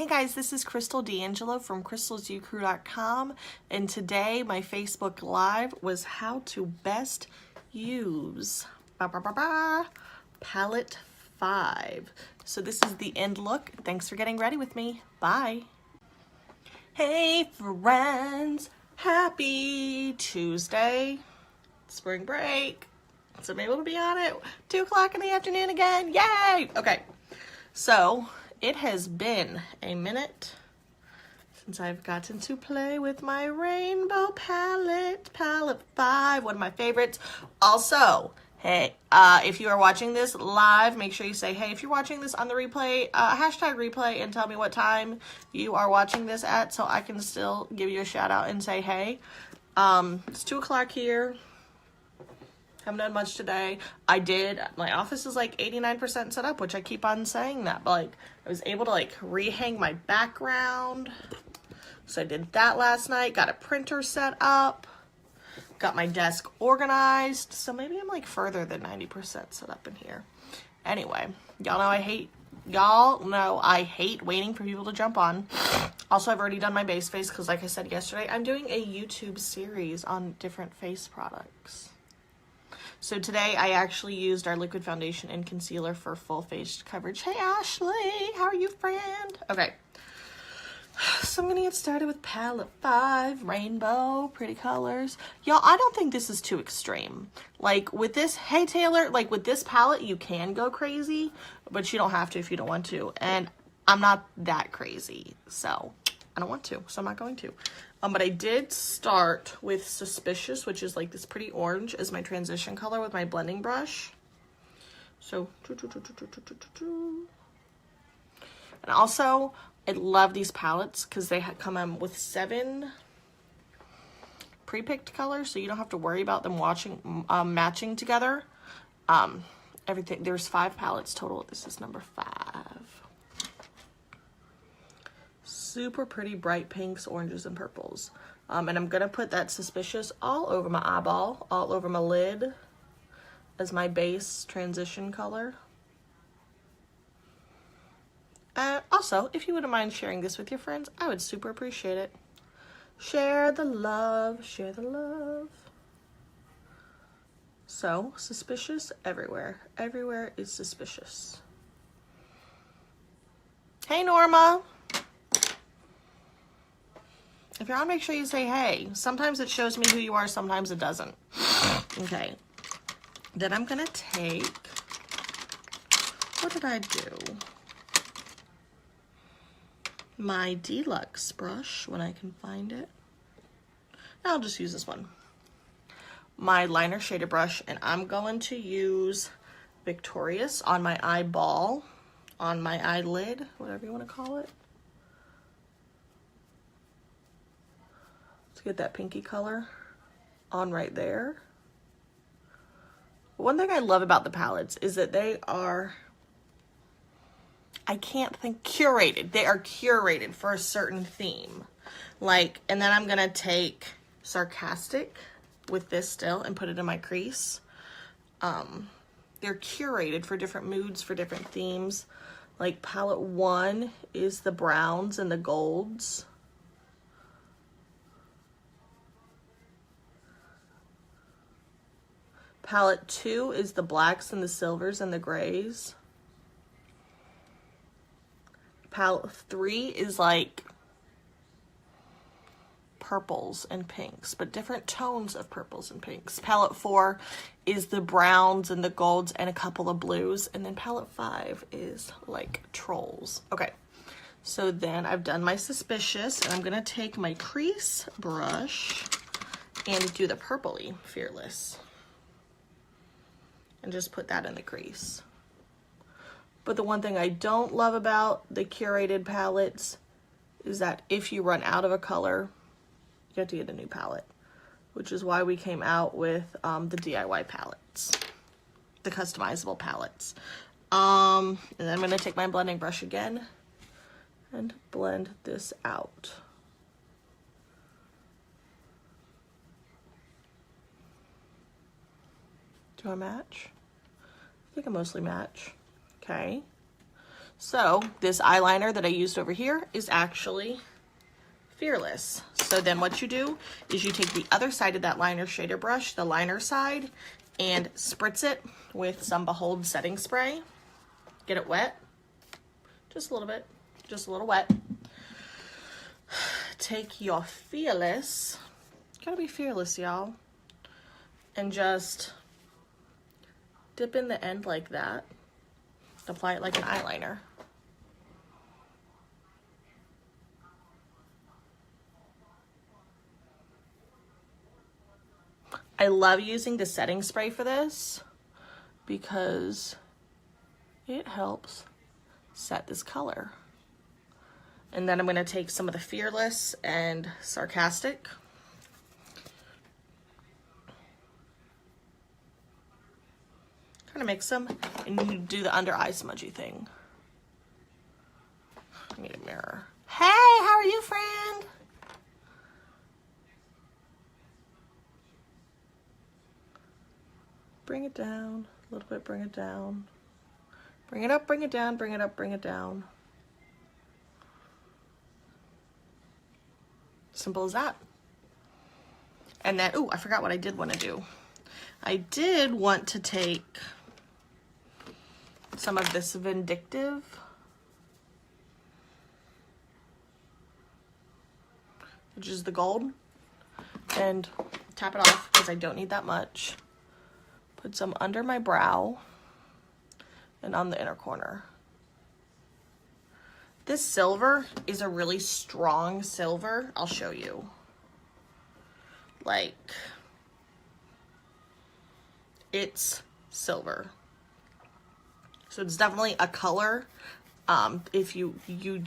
Hey guys, this is Crystal D'Angelo from crystalsucrew.com, and today my Facebook Live was how to best use Palette 5. So this is the end look. Thanks for getting ready with me. Bye. Hey friends, happy Tuesday. Spring break. So I'm able to be on it 2 o'clock in the afternoon again. Yay! Okay, so it has been a minute since I've gotten to play with my rainbow palette, Palette 5, one of my favorites. Also, hey, if you are watching this live, make sure you say, hey, if you're watching this on the replay, hashtag replay and tell me what time you are watching this at so I can still give you a shout out and say, hey. It's 2 o'clock here. Haven't done much today. My office is like 89% set up, which I keep on saying that, but like I was able to like rehang my background. So I did that last night, got a printer set up, got my desk organized. So maybe I'm like further than 90% set up in here. Anyway, y'all know I hate waiting for people to jump on. Also, I've already done my base face because like I said yesterday, I'm doing a YouTube series on different face products. So today I actually used our liquid foundation and concealer for full face coverage. Hey Ashley, how are you, friend? Okay, so I'm gonna get started with Palette 5, rainbow, pretty colors. Y'all, I don't think this is too extreme. Like with this, hey Taylor, like with this palette you can go crazy, but you don't have to if you don't want to. And I'm not that crazy, so I don't want to, so I'm not going to. But I did start with Suspicious, which is like this pretty orange as my transition color with my blending brush. So, and also, I love these palettes because they come in with 7 pre-picked colors, so you don't have to worry about them matching together. There's 5 palettes total. This is number 5. Super pretty bright pinks, oranges, and purples. And I'm gonna put that Suspicious all over my eyeball, all over my lid as my base transition color. Also, if you wouldn't mind sharing this with your friends, I would super appreciate it. Share the love, share the love. So, Suspicious everywhere. Everywhere is Suspicious. Hey Norma. If you're on, make sure you say hey. Sometimes it shows me who you are, sometimes it doesn't. Okay. Then I'm gonna take, what did I do? My Deluxe brush, when I can find it. I'll just use this one. My liner shader brush, and I'm going to use Victorious on my eyeball, on my eyelid, whatever you want to call it. Get that pinky color on right there. One thing I love about the palettes is that they are, I can't think, curated. They are curated for a certain theme. Like, and then I'm gonna take Sarcastic with this still and put it in my crease. They're curated for different moods, for different themes. Like palette 1 is the browns and the golds. Palette 2 is the blacks and the silvers and the grays. Palette 3 is like purples and pinks, but different tones of purples and pinks. Palette 4 is the browns and the golds and a couple of blues. And then palette 5 is like trolls. Okay, so then I've done my Suspicious, and I'm gonna take my crease brush and do the purpley Fearless. And just put that in the crease. But the one thing I don't love about the curated palettes is that if you run out of a color, you have to get a new palette, which is why we came out with the DIY palettes, the customizable palettes. And then I'm gonna take my blending brush again and blend this out. Do I match? I think I mostly match. Okay. So this eyeliner that I used over here is actually Fearless. So then what you do is you take the other side of that liner shader brush, the liner side, and spritz it with some Behold setting spray. Get it wet, just a little bit, just a little wet. Take your Fearless, gotta be fearless, y'all, and just dip in the end like that. Apply it like an eyeliner. I love using the setting spray for this because it helps set this color. And then I'm going to take some of the Fearless and Sarcastic. Kind of mix them and you do the under eye smudgy thing. I need a mirror. Hey, how are you, friend? Bring it down a little bit, bring it down. Bring it up, bring it down, bring it up, bring it down. Simple as that. And then, ooh, I forgot what I did want to do. I did want to take some of this Vindictive, which is the gold, and tap it off because I don't need that much. Put some under my brow and on the inner corner. This silver is a really strong silver. I'll show you. Like, it's silver. So it's definitely a color if you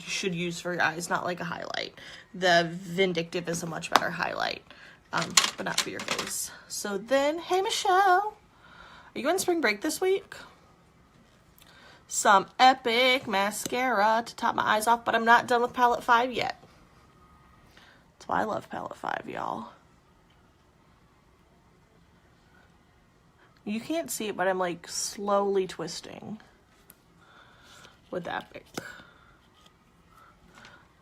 should use for your eyes, not like a highlight. The Vindictive is a much better highlight, but not for your face. So then, hey Michelle, are you on spring break this week? Some epic mascara to top my eyes off, but I'm not done with palette 5 yet. That's why I love palette 5, y'all. You can't see it, but I'm like slowly twisting with Epic.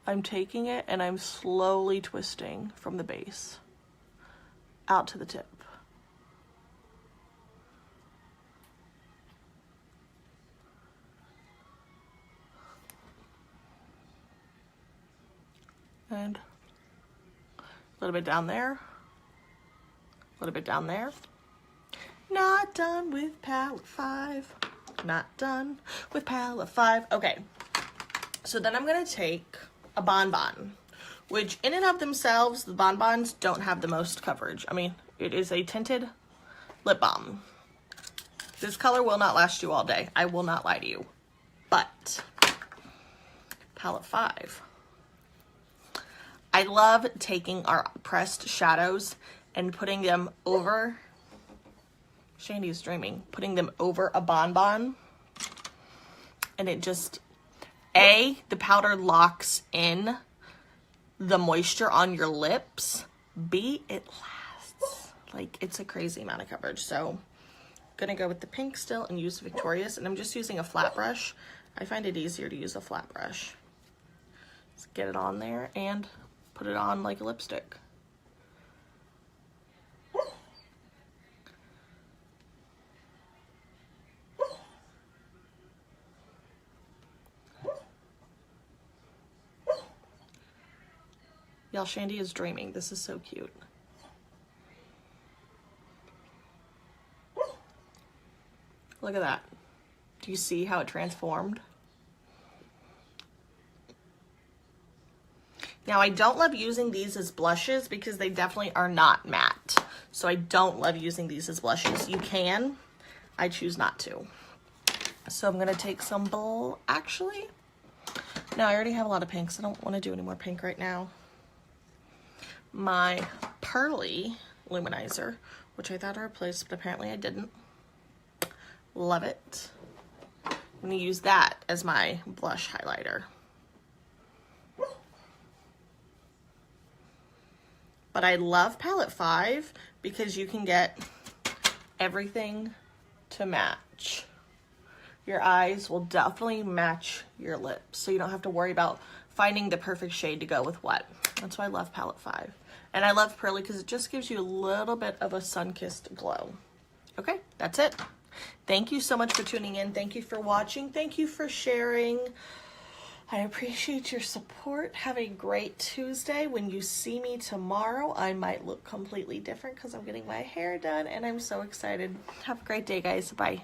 I'm taking it and I'm slowly twisting from the base out to the tip. And a little bit down there, a little bit down there. Not done with palette 5. Not done with palette 5. Okay, so then I'm gonna take a BonBon, which in and of themselves, the BonBons don't have the most coverage. I mean, it is a tinted lip balm. This color will not last you all day. I will not lie to you. But palette 5. I love taking our pressed shadows and putting them over, Shandy's dreaming, putting them over a BonBon. And it just, A, the powder locks in the moisture on your lips. B, it lasts. Like, it's a crazy amount of coverage. So I'm gonna go with the pink still and use Victorious. And I'm just using a flat brush. I find it easier to use a flat brush. Let's get it on there and put it on like a lipstick. Y'all, Shandy is dreaming. This is so cute. Look at that. Do you see how it transformed? Now, I don't love using these as blushes because they definitely are not matte. So I don't love using these as blushes. You can. I choose not to. So I'm going to take some actually, no, I already have a lot of pinks. I don't want to do any more pink right now. My Pearly luminizer, which I thought I replaced, but apparently I didn't. Love it. I'm going to use that as my blush highlighter. But I love palette 5 because you can get everything to match. your eyes will definitely match your lips. So you don't have to worry about finding the perfect shade to go with what. That's why I love palette 5. And I love Pearly because it just gives you a little bit of a sun-kissed glow. Okay, that's it. Thank you so much for tuning in. Thank you for watching. Thank you for sharing. I appreciate your support. Have a great Tuesday. When you see me tomorrow, I might look completely different because I'm getting my hair done and I'm so excited. Have a great day, guys. Bye.